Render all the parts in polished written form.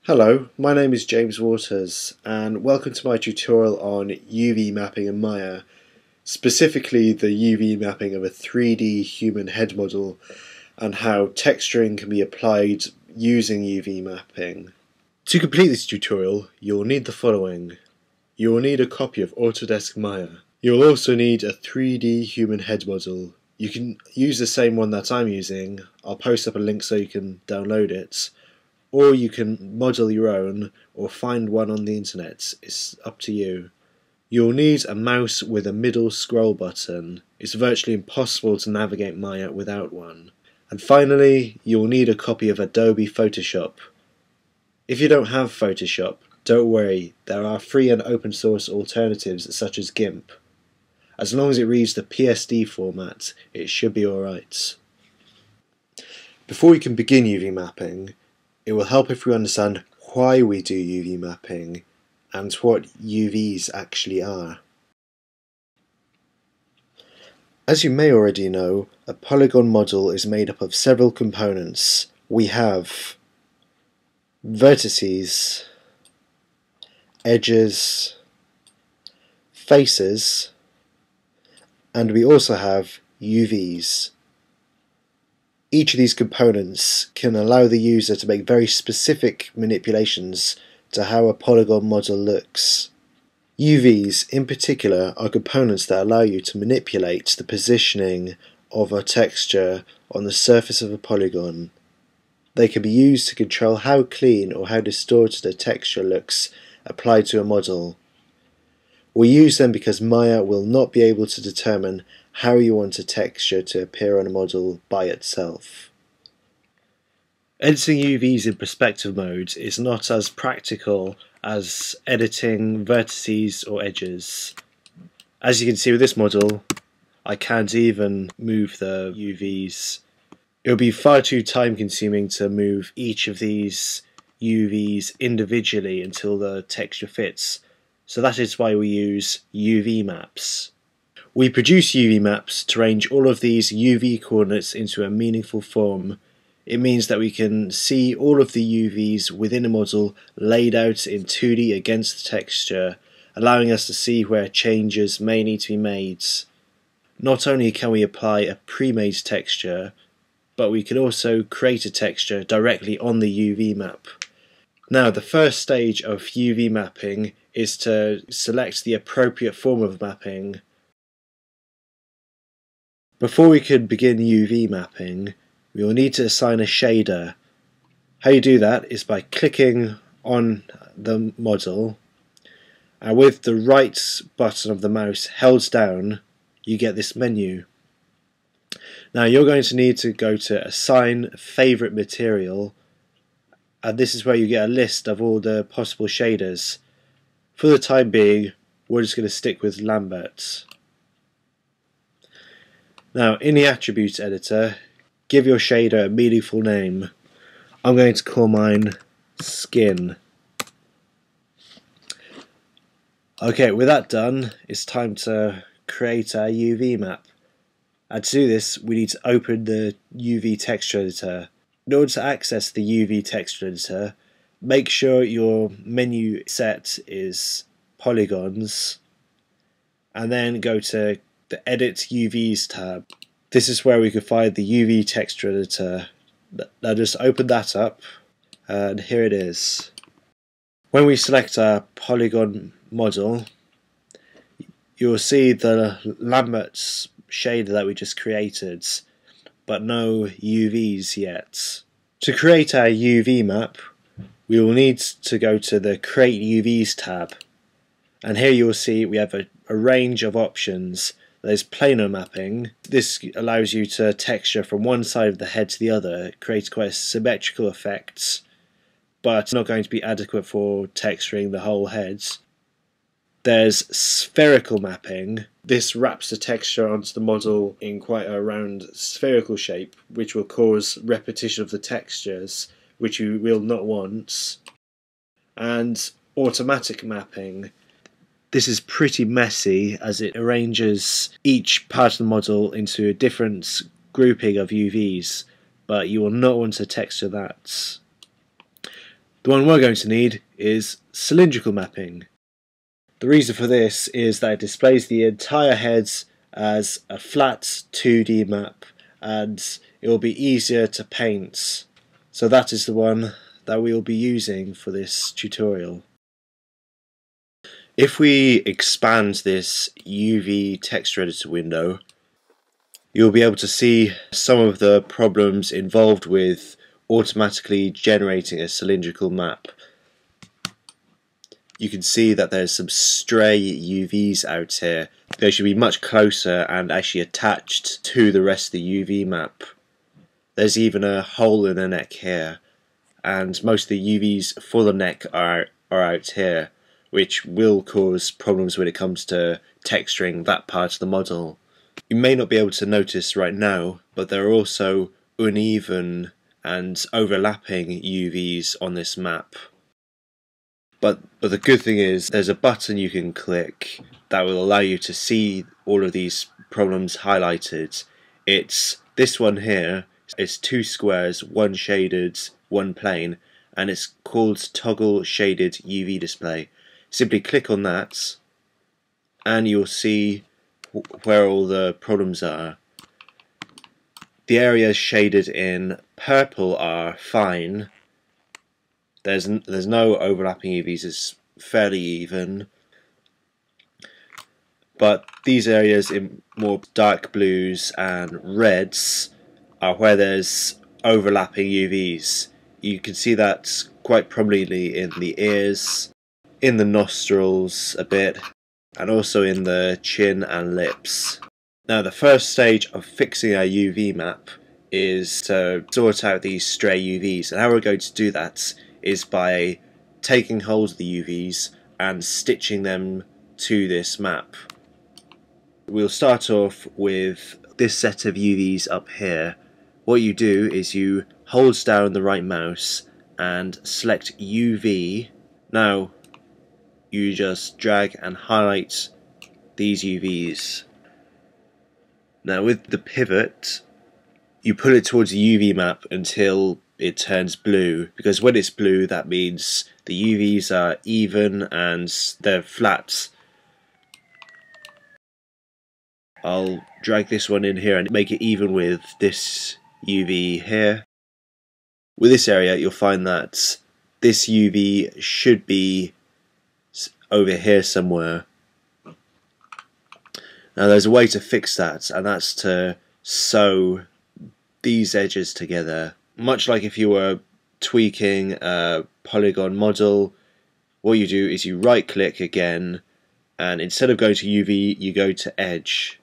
Hello, my name is James Waters and welcome to my tutorial on UV mapping in Maya, specifically the UV mapping of a 3D human head model and how texturing can be applied using UV mapping. To complete this tutorial, you'll need the following. You will need a copy of Autodesk Maya. You'll also need a 3D human head model. You can use the same one that I'm using. I'll post up a link so you can download it. Or you can model your own or find one on the internet. It's up to you. You'll need a mouse with a middle scroll button. It's virtually impossible to navigate Maya without one. And finally, you'll need a copy of Adobe Photoshop. If you don't have Photoshop, don't worry, there are free and open source alternatives such as GIMP. As long as it reads the PSD format, it should be alright. Before we can begin UV mapping, it will help if we understand why we do UV mapping and what UVs actually are. As you may already know, a polygon model is made up of several components. We have vertices, edges, faces, and we also have UVs. Each of these components can allow the user to make very specific manipulations to how a polygon model looks. UVs in particular are components that allow you to manipulate the positioning of a texture on the surface of a polygon. They can be used to control how clean or how distorted a texture looks applied to a model. We use them because Maya will not be able to determine how you want a texture to appear on a model by itself. Editing UVs in perspective mode is not as practical as editing vertices or edges. As you can see with this model, I can't even move the UVs. It would be far too time consuming to move each of these UVs individually until the texture fits. So that is why we use UV maps. We produce UV maps to range all of these UV coordinates into a meaningful form. It means that we can see all of the UVs within a model laid out in 2D against the texture, allowing us to see where changes may need to be made. Not only can we apply a pre-made texture, but we can also create a texture directly on the UV map. Now, the first stage of UV mapping is to select the appropriate form of mapping. Before we can begin UV mapping, we will need to assign a shader. How you do that is by clicking on the model, and with the right button of the mouse held down, you get this menu. Now you're going to need to go to Assign Favorite Material, and this is where you get a list of all the possible shaders. For the time being, we're just going to stick with Lambert. Now, in the Attributes Editor, give your shader a meaningful name. I'm going to call mine Skin. Okay, with that done, it's time to create our UV map. And to do this, we need to open the UV Texture Editor. In order to access the UV Texture Editor, make sure your menu set is Polygons, and then go to the Edit UVs tab. This is where we can find the UV Texture Editor. Now just open that up, and here it is. When we select our polygon model, you'll see the Lambert's shader that we just created, but no UVs yet. To create our UV map, we will need to go to the Create UVs tab, and here you will see we have a range of options. There's planar mapping. This allows you to texture from one side of the head to the other. It creates quite a symmetrical effect, but not going to be adequate for texturing the whole head. There's spherical mapping. This wraps the texture onto the model in quite a round spherical shape, which will cause repetition of the textures, which you will not want. And automatic mapping. This is pretty messy as it arranges each part of the model into a different grouping of UVs, but you will not want to texture that. The one we're going to need is cylindrical mapping. The reason for this is that it displays the entire head as a flat 2D map, and it will be easier to paint. So that is the one that we will be using for this tutorial. If we expand this UV texture editor window, you'll be able to see some of the problems involved with automatically generating a cylindrical map. You can see that there's some stray UVs out here. They should be much closer and actually attached to the rest of the UV map. There's even a hole in the neck here, and most of the UVs for the neck are out here, which will cause problems when it comes to texturing that part of the model. You may not be able to notice right now, but there are also uneven and overlapping UVs on this map. But the good thing is there's a button you can click that will allow you to see all of these problems highlighted. It's this one here. It's two squares, one shaded, one plain, and it's called Toggle Shaded UV Display. Simply click on that and you'll see where all the problems are. The areas shaded in purple are fine. There's no overlapping UVs, it's fairly even. But these areas in more dark blues and reds are where there's overlapping UVs. You can see that quite prominently in the ears, in the nostrils a bit, and also in the chin and lips. Now the first stage of fixing our UV map is to sort out these stray UVs, and how we're going to do that is by taking hold of the UVs and stitching them to this map. We'll start off with this set of UVs up here. What you do is you hold down the right mouse and select UV. Now you just drag and highlight these UVs. Now with the pivot, you pull it towards the UV map until it turns blue, because when it's blue that means the UVs are even and they're flat. I'll drag this one in here and make it even with this UV here. With this area you'll find that this UV should be over here somewhere. Now there's a way to fix that, and that's to sew these edges together. Much like if you were tweaking a polygon model, what you do is you right click again, and instead of going to UV you go to edge.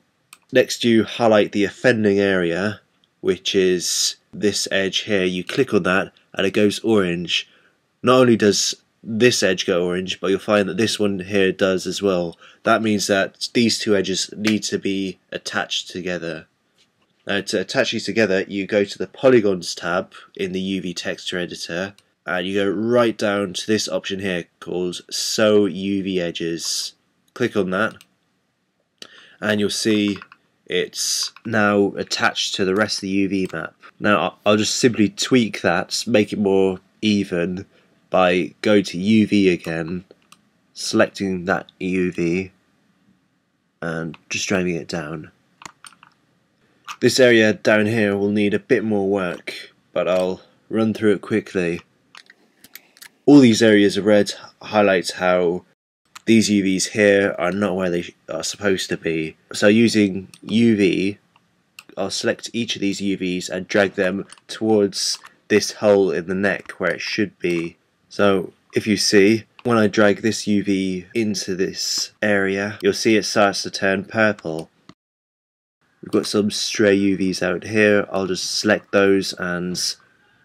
Next you highlight the offending area, which is this edge here. You click on that and it goes orange. Not only does this edge go orange, but you'll find that this one here does as well. That means that these two edges need to be attached together. Now to attach these together you go to the Polygons tab in the UV texture editor and you go right down to this option here called Sew UV Edges. Click on that and you'll see it's now attached to the rest of the UV map. Now I'll just simply tweak that, make it more even by going to UV again, selecting that UV and just dragging it down. This area down here will need a bit more work, but I'll run through it quickly. All these areas of red highlights how these UVs here are not where they are supposed to be. So using UV, I'll select each of these UVs and drag them towards this hole in the neck where it should be. So if you see, when I drag this UV into this area, you'll see it starts to turn purple. We've got some stray UVs out here. I'll just select those and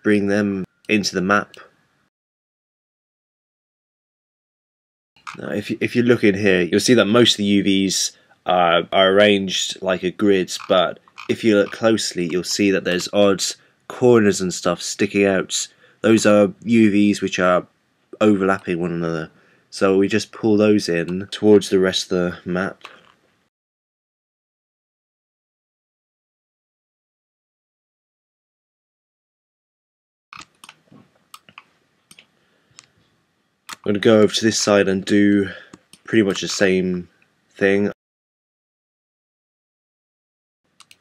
bring them into the map. Now if you look in here, you'll see that most of the UVs are arranged like a grid, but if you look closely you'll see that there's odd corners and stuff sticking out. Those are UVs which are overlapping one another, so we just pull those in towards the rest of the map. going to go over to this side and do pretty much the same thing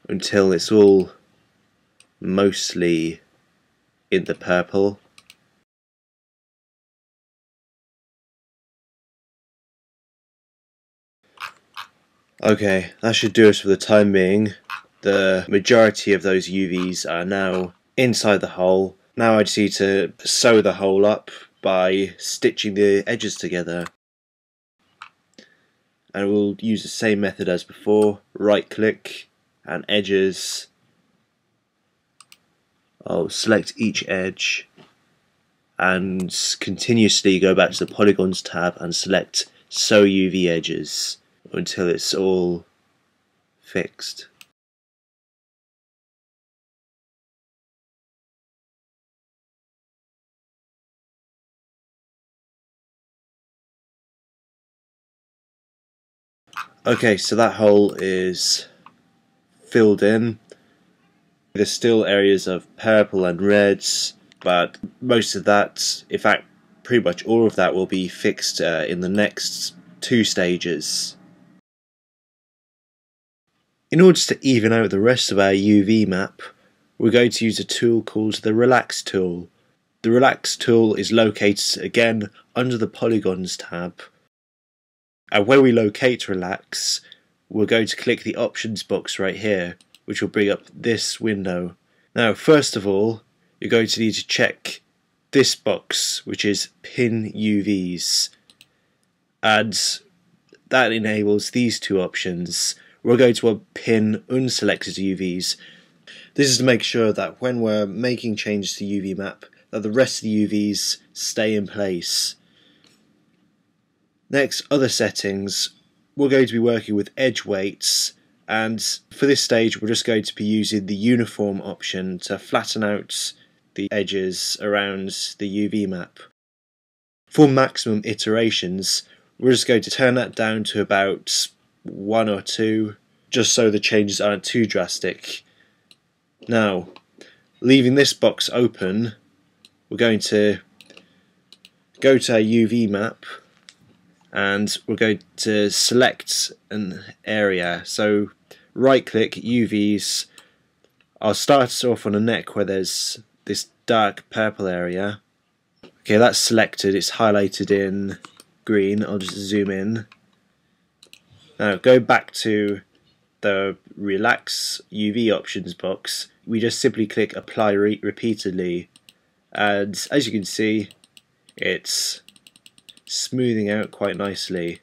until it's all mostly in the purple. Okay, that should do us for the time being. The majority of those UVs are now inside the hole. Now I just need to sew the hole up by stitching the edges together. And we'll use the same method as before. Right click and edges. I'll select each edge and continuously go back to the polygons tab and select sew UV edges until it's all fixed. Okay, so that hole is filled in. There's still areas of purple and reds, but most of that, in fact pretty much all of that, will be fixed in the next 2 stages. In order to even out the rest of our UV map, we're going to use a tool called the Relax tool. The Relax tool is located again under the Polygons tab, and when we locate Relax, we're going to click the options box right here, which will bring up this window. Now first of all, you're going to need to check this box, which is Pin UVs, and that enables these 2 options. We're going to want Pin Unselected UVs. This is to make sure that when we're making changes to UV map, that the rest of the UVs stay in place. Next, other settings. We're going to be working with edge weights, and for this stage we're just going to be using the uniform option to flatten out the edges around the UV map. For maximum iterations, we're just going to turn that down to about 1 or 2, just so the changes aren't too drastic. Now, leaving this box open, we're going to go to our UV map and we're going to select an area. So right click UVs. I'll start us off on a neck where there's this dark purple area. Okay, that's selected, it's highlighted in green. I'll just zoom in. Now go back to the Relax UV options box. We just simply click apply repeatedly, and as you can see, it's smoothing out quite nicely.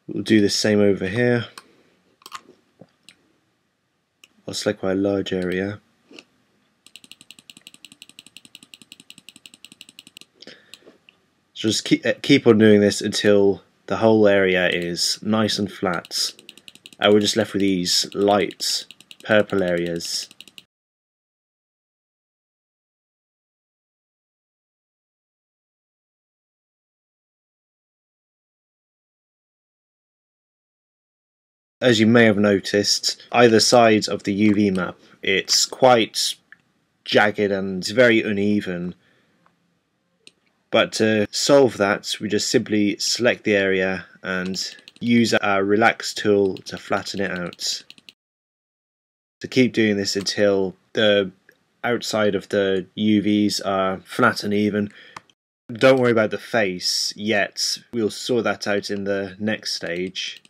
We'll do the same over here. I'll select quite a large area. So just keep on doing this until the whole area is nice and flat, and we're just left with these light purple areas. As you may have noticed, either side of the UV map, it's quite jagged and very uneven. But to solve that, we just simply select the area and use our Relax tool to flatten it out. To keep doing this until the outside of the UVs are flat and even. Don't worry about the face yet, we'll sort that out in the next stage.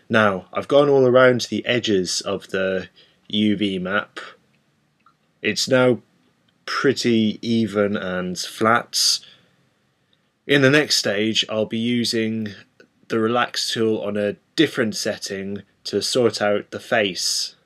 Now, I've gone all around the edges of the UV map. It's now pretty even and flat. In the next stage, I'll be using the Relax tool on a different setting to sort out the face.